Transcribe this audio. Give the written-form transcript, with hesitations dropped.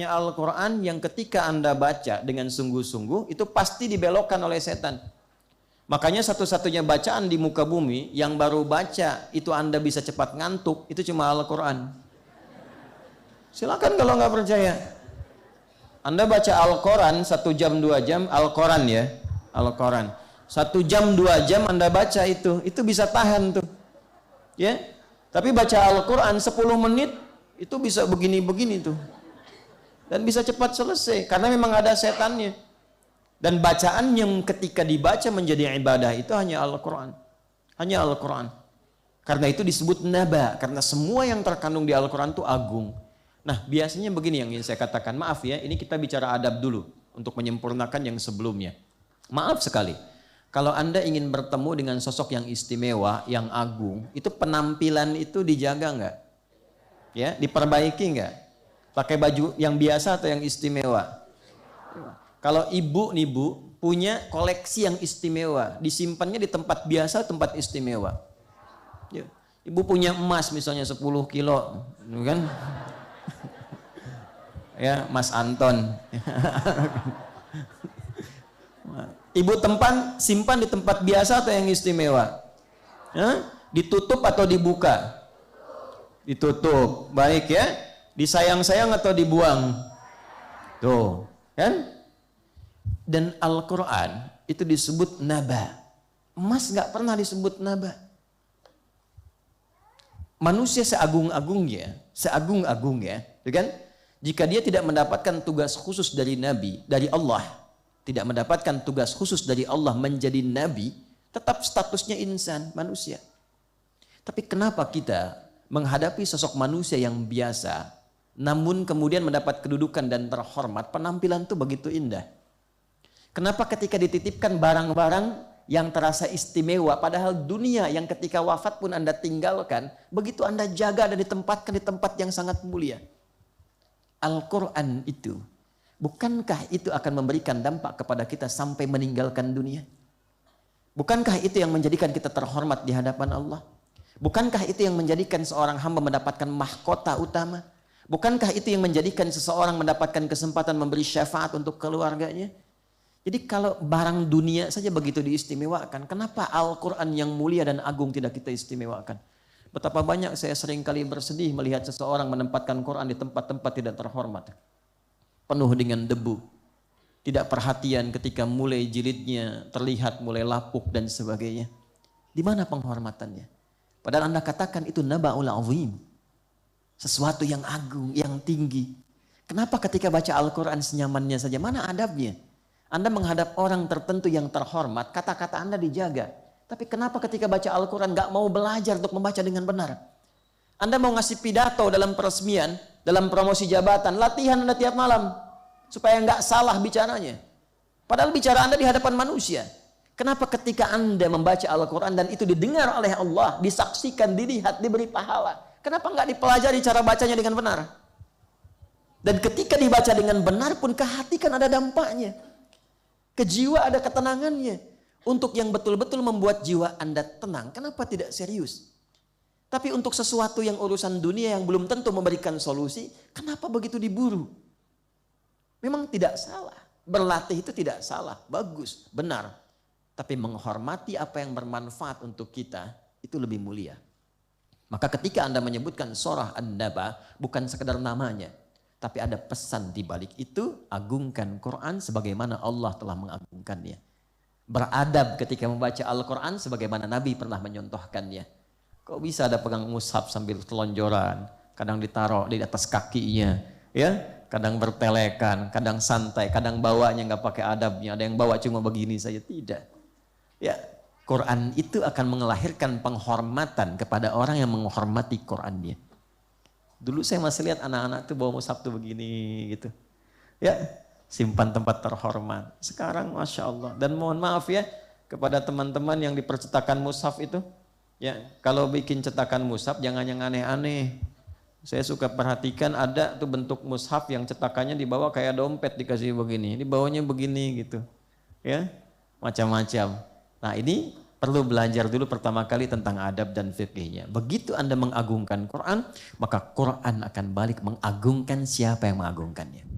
Al-Quran yang ketika Anda baca dengan sungguh-sungguh itu pasti dibelokkan oleh setan. Makanya satu-satunya bacaan di muka bumi yang baru baca itu Anda bisa cepat ngantuk, itu cuma Al-Quran. Silakan kalau nggak percaya. Anda baca Al-Quran 1 jam 2 jam, Al-Quran ya, Al-Quran 1 jam 2 jam Anda baca itu bisa tahan tuh, ya. Tapi baca Al-Quran 10 menit itu bisa begini-begini tuh. Dan bisa cepat selesai karena memang ada setannya. Dan bacaan yang ketika dibaca menjadi ibadah itu hanya Al-Quran. Hanya Al-Quran. Karena itu disebut naba, karena semua yang terkandung di Al-Quran itu agung. Nah, biasanya begini yang ingin saya katakan, maaf ya, ini kita bicara adab dulu untuk menyempurnakan yang sebelumnya. Maaf sekali, kalau Anda ingin bertemu dengan sosok yang istimewa, yang agung, itu penampilan itu dijaga nggak? Ya, diperbaiki nggak? Pakai baju yang biasa atau yang istimewa? Kalau ibu nih Bu, punya koleksi yang istimewa, disimpannya di tempat biasa, tempat istimewa. Ya. Ibu punya emas misalnya 10 kilo, kan? Ya, Mas Anton. Ibu simpan di tempat biasa atau yang istimewa? Hah? Ditutup atau dibuka? Ditutup, baik ya. Disayang-sayang atau dibuang? Tuh, kan? Dan Al-Quran itu disebut naba. Emas nggak pernah disebut naba. Manusia seagung-agungnya, kan? Jika dia tidak mendapatkan tugas khusus dari Nabi, dari Allah, tidak mendapatkan tugas khusus dari Allah menjadi Nabi, tetap statusnya insan, manusia. Tapi kenapa kita menghadapi sosok manusia yang biasa, namun kemudian mendapat kedudukan dan terhormat, penampilan itu begitu indah? Kenapa ketika dititipkan barang-barang yang terasa istimewa, padahal dunia yang ketika wafat pun Anda tinggalkan, begitu Anda jaga dan ditempatkan di tempat yang sangat mulia? Al-Quran itu, bukankah itu akan memberikan dampak kepada kita sampai meninggalkan dunia? Bukankah itu yang menjadikan kita terhormat di hadapan Allah? Bukankah itu yang menjadikan seorang hamba mendapatkan mahkota utama? Bukankah itu yang menjadikan seseorang mendapatkan kesempatan memberi syafaat untuk keluarganya? Jadi kalau barang dunia saja begitu diistimewakan, kenapa Al-Quran yang mulia dan agung tidak kita istimewakan? Betapa banyak saya sering kali bersedih melihat seseorang menempatkan Quran di tempat-tempat tidak terhormat. Penuh dengan debu. Tidak perhatian ketika mulai jilidnya terlihat mulai lapuk dan sebagainya. Di mana penghormatannya? Padahal Anda katakan itu naba'ul azim. Sesuatu yang agung, yang tinggi. Kenapa ketika baca Al-Quran senyamannya saja? Mana adabnya? Anda menghadap orang tertentu yang terhormat, kata-kata Anda dijaga. Tapi kenapa ketika baca Al-Quran gak mau belajar untuk membaca dengan benar? Anda mau ngasih pidato dalam peresmian, dalam promosi jabatan, latihan Anda tiap malam. Supaya gak salah bicaranya. Padahal bicara Anda di hadapan manusia. Kenapa ketika Anda membaca Al-Quran dan itu didengar oleh Allah, disaksikan, dilihat, diberi pahala? Kenapa nggak dipelajari cara bacanya dengan benar? Dan ketika dibaca dengan benar pun ke hati kan ada dampaknya. Ke jiwa ada ketenangannya. Untuk yang betul-betul membuat jiwa Anda tenang, kenapa tidak serius? Tapi untuk sesuatu yang urusan dunia yang belum tentu memberikan solusi, kenapa begitu diburu? Memang tidak salah. Berlatih itu tidak salah, bagus, benar. Tapi menghormati apa yang bermanfaat untuk kita, itu lebih mulia. Maka ketika Anda menyebutkan surah An-Naba, bukan sekedar namanya, tapi ada pesan di balik itu, agungkan Quran sebagaimana Allah telah mengagungkannya. Beradab ketika membaca Al-Quran sebagaimana Nabi pernah menyontohkannya. Kok bisa ada pegang mushaf sambil telonjoran, kadang ditaruh di atas kakinya, ya, kadang bertelekan, kadang santai, kadang bawanya nggak pakai adabnya, ada yang bawa cuma begini saja, tidak. Ya, Quran itu akan melahirkan penghormatan kepada orang yang menghormati Qurannya. Dulu saya masih lihat anak-anak tuh bawa mushaf tuh begini gitu. Ya, simpan tempat terhormat. Sekarang Masya Allah. Dan mohon maaf ya kepada teman-teman yang di percetakan mushaf itu. Ya, kalau bikin cetakan mushaf jangan yang aneh-aneh. Saya suka perhatikan ada tuh bentuk mushaf yang cetakannya dibawa kayak dompet dikasih begini. Ini bawanya begini gitu. Ya, macam-macam. Nah ini Perlu belajar dulu pertama kali tentang adab dan fikihnya. Begitu Anda mengagungkan Quran, maka Quran akan balik mengagungkan siapa yang mengagungkannya.